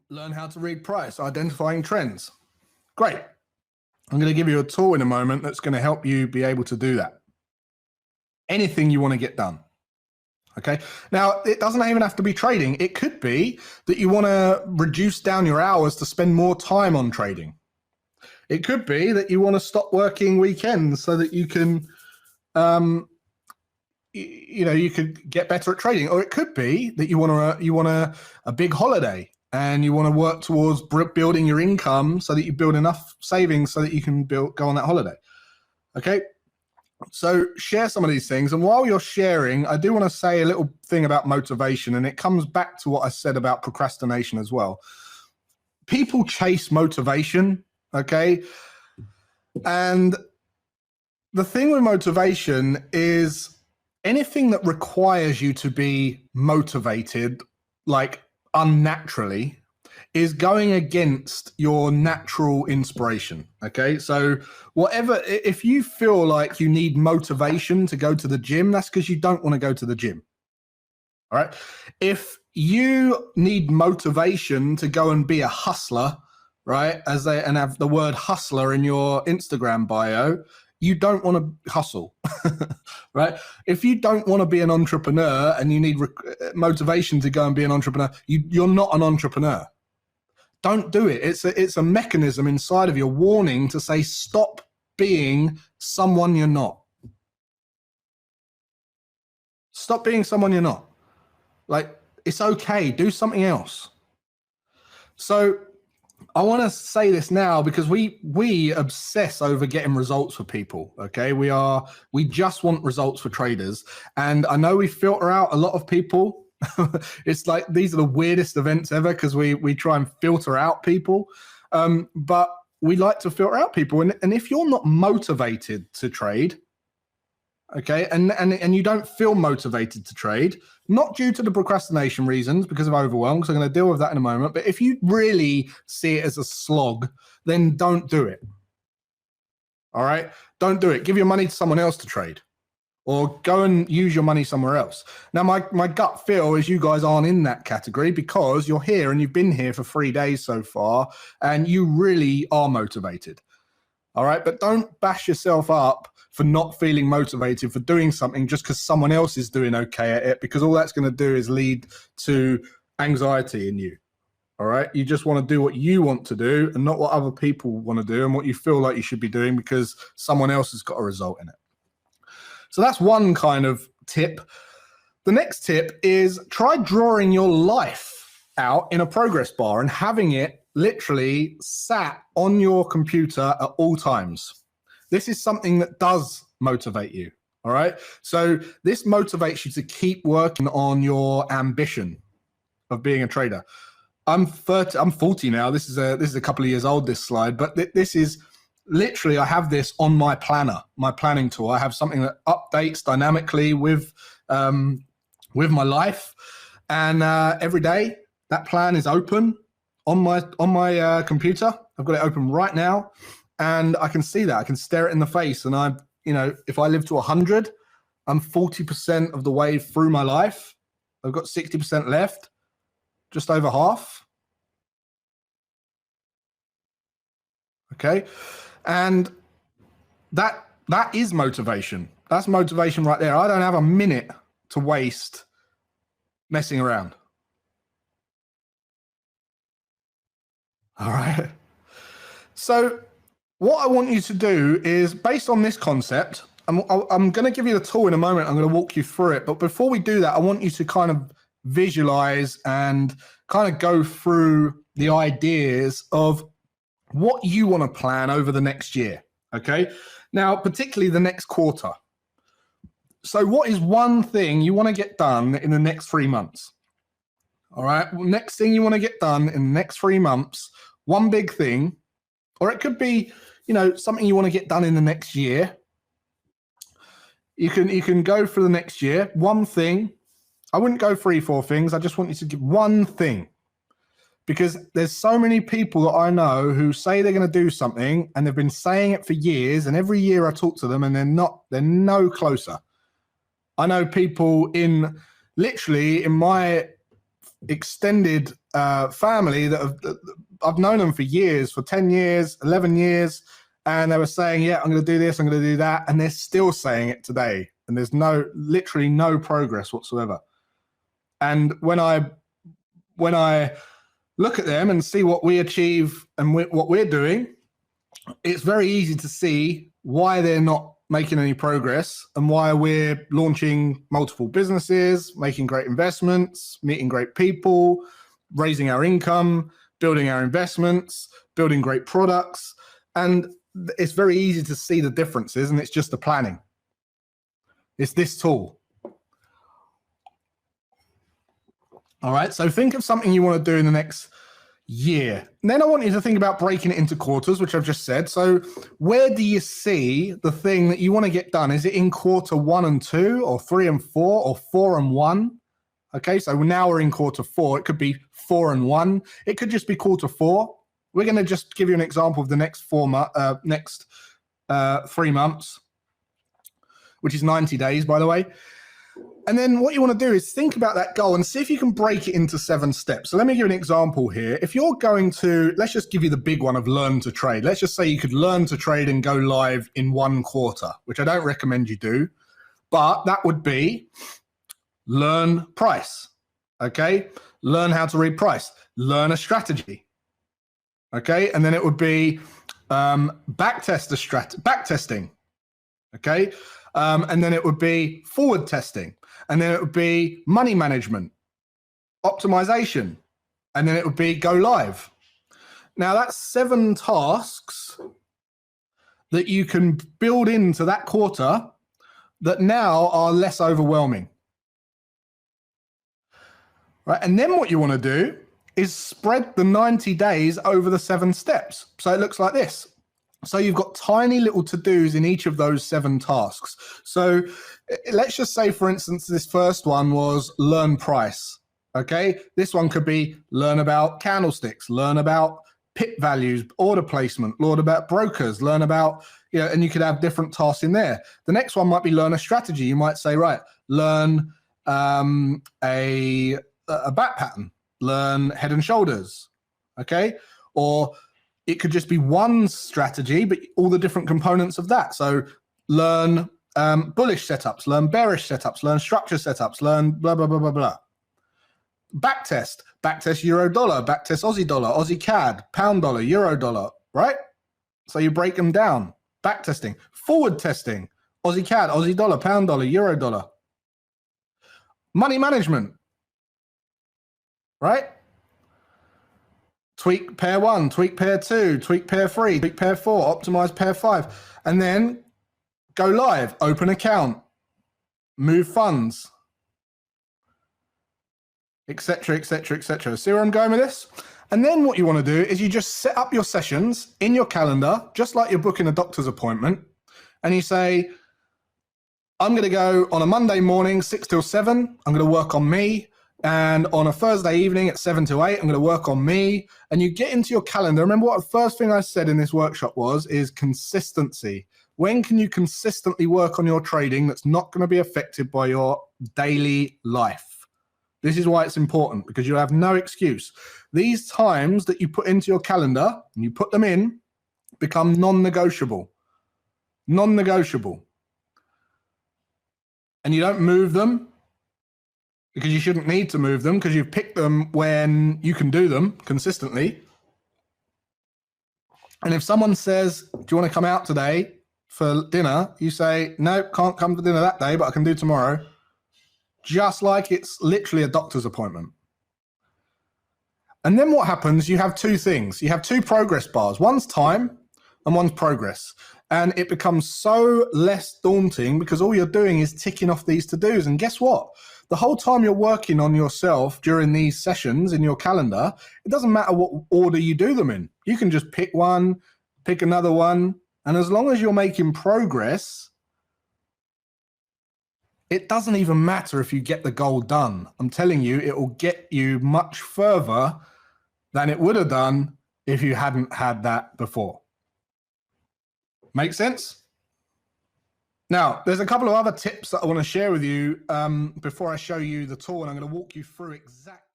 Learn how to read price, identifying trends. Great. I'm going to give you a tool in a moment that's going to help you be able to do that. Anything you want to get done. Okay. Now, it doesn't even have to be trading. It could be that you want to reduce down your hours to spend more time on trading. It could be that you want to stop working weekends so that you can, you could get better at trading. Or it could be that you want a big holiday and you want to work towards building your income so that you build enough savings so that you can go on that holiday. Okay. So share some of these things. And while you're sharing, I do want to say a little thing about motivation. And it comes back to what I said about procrastination as well. People chase motivation. Okay. And the thing with motivation is anything that requires you to be motivated, like unnaturally, is going against your natural inspiration. Okay. So whatever, if you feel like you need motivation to go to the gym, that's because you don't want to go to the gym. All right. If you need motivation to go and be a hustler, right, and have the word hustler in your Instagram bio, you don't want to hustle, right? If you don't want to be an entrepreneur and you need motivation to go and be an entrepreneur, you're not an entrepreneur. Don't do it. It's a mechanism inside of your warning to say, stop being someone you're not. Stop being someone you're not. Like, it's okay. Do something else. So I want to say this now because we obsess over getting results for people. Okay. We just want results for traders. And I know we filter out a lot of people. It's like, these are the weirdest events ever because we try and filter out people. But we like to filter out people. And if you're not motivated to trade, okay, and you don't feel motivated to trade, not due to the procrastination reasons because of overwhelm, because I'm going to deal with that in a moment. But if you really see it as a slog, then don't do it. All right. Don't do it. Give your money to someone else to trade. Or go and use your money somewhere else. Now, my gut feel is you guys aren't in that category because you're here and you've been here for 3 days so far and you really are motivated. All right. But don't bash yourself up for not feeling motivated for doing something just because someone else is doing okay at it, because all that's going to do is lead to anxiety in you. All right. You just want to do what you want to do and not what other people want to do and what you feel like you should be doing because someone else has got a result in it. So that's one kind of tip. The next tip is try drawing your life out in a progress bar and having it literally sat on your computer at all times. This is something that does motivate you. All right. So this motivates you to keep working on your ambition of being a trader. I'm 40 now. This is a couple of years old, this slide, but this is literally, I have this on my planner, my planning tool. I have something that updates dynamically with my life, and every day that plan is open on my computer. I've got it open right now, and I can see that. I can stare it in the face, and if I live to 100, I'm 40% of the way through my life. I've got 60% left, just over half. Okay. And that is motivation. That's motivation right there. I don't have a minute to waste messing around. All right. So what I want you to do is, based on this concept, I'm going to give you the tool in a moment. I'm going to walk you through it. But before we do that, I want you to kind of visualize and kind of go through the ideas of what you want to plan over the next year. Okay. Now, particularly the next quarter. So what is one thing you want to get done in the next 3 months? All right. Well, next thing you want to get done in the next 3 months, one big thing, or it could be, something you want to get done in the next year. You can go for the next year. One thing. I wouldn't go 3, 4 things. I just want you to give one thing. Because there's so many people that I know who say they're going to do something and they've been saying it for years, and every year I talk to them and they're no closer. I know people literally in my extended family that I've known them for years, for 10 years, 11 years. And they were saying, yeah, I'm going to do this, I'm going to do that. And they're still saying it today. And there's literally no progress whatsoever. And when I look at them and see what we achieve and what we're doing, it's very easy to see why they're not making any progress and why we're launching multiple businesses, making great investments, meeting great people, raising our income, building our investments, building great products. And it's very easy to see the differences, and it's just the planning. It's this tool. All right, so think of something you want to do in the next year. And then I want you to think about breaking it into quarters, which I've just said. So where do you see the thing that you want to get done? Is it in quarter 1 and 2 or 3 and 4 or 4 and 1? Okay, so now we're in quarter 4. It could be 4 and 1. It could just be quarter 4. We're going to just give you an example of the next 3 months, which is 90 days, by the way. And then what you want to do is think about that goal and see if you can break it into 7 steps. So let me give an example here. If you're going to, let's just give you the big one of learn to trade. Let's just say you could learn to trade and go live in 1 quarter, which I don't recommend you do, but that would be learn price, okay? Learn how to read price, learn a strategy, okay? And then it would be backtesting, okay? And then it would be forward testing. And then it would be money management, optimization. And then it would be go live. Now that's 7 tasks that you can build into that quarter that now are less overwhelming. Right? And then what you want to do is spread the 90 days over the 7 steps. So it looks like this. So you've got tiny little to-dos in each of those 7 tasks. So let's just say, for instance, this first one was learn price, okay? This one could be learn about candlesticks, learn about pit values, order placement, learn about brokers, learn about, and you could have different tasks in there. The next one might be learn a strategy. You might say, right, learn a back pattern, learn head and shoulders, okay? Or it could just be one strategy, but all the different components of that. So learn bullish setups, learn bearish setups, learn structure setups, learn blah, blah, blah, blah, blah. Backtest euro dollar, backtest Aussie dollar, Aussie CAD, pound dollar, euro dollar, right? So you break them down. Backtesting, forward testing, Aussie CAD, Aussie dollar, pound dollar, euro dollar. Money management, right? Tweak pair 1, tweak pair 2, tweak pair 3, tweak pair 4, optimize pair 5, and then go live, open account, move funds, etc., etc., etc. See where I'm going with this? And then what you want to do is you just set up your sessions in your calendar, just like you're booking a doctor's appointment, and you say, I'm going to go on a Monday morning, 6 till 7, I'm going to work on me. And on a Thursday evening at 7 to 8, I'm going to work on me. And you get into your calendar. Remember what the first thing I said in this workshop is consistency. When can you consistently work on your trading that's not going to be affected by your daily life? This is why it's important, because you have no excuse. These times that you put into your calendar and you put them in become non-negotiable. Non-negotiable. And you don't move them, because you shouldn't need to move them, because you've picked them when you can do them consistently. And if someone says, do you want to come out today for dinner? You say, no, can't come for dinner that day, but I can do tomorrow. Just like it's literally a doctor's appointment. And then what happens, you have 2 things. You have 2 progress bars. One's time and one's progress. And it becomes so less daunting because all you're doing is ticking off these to-dos. And guess what? The whole time you're working on yourself during these sessions in your calendar, it doesn't matter what order you do them in. You can just pick one, pick another one. And as long as you're making progress, it doesn't even matter if you get the goal done. I'm telling you, it will get you much further than it would have done if you hadn't had that before. Make sense? Now, there's a couple of other tips that I want to share with you before I show you the tool, and I'm going to walk you through exactly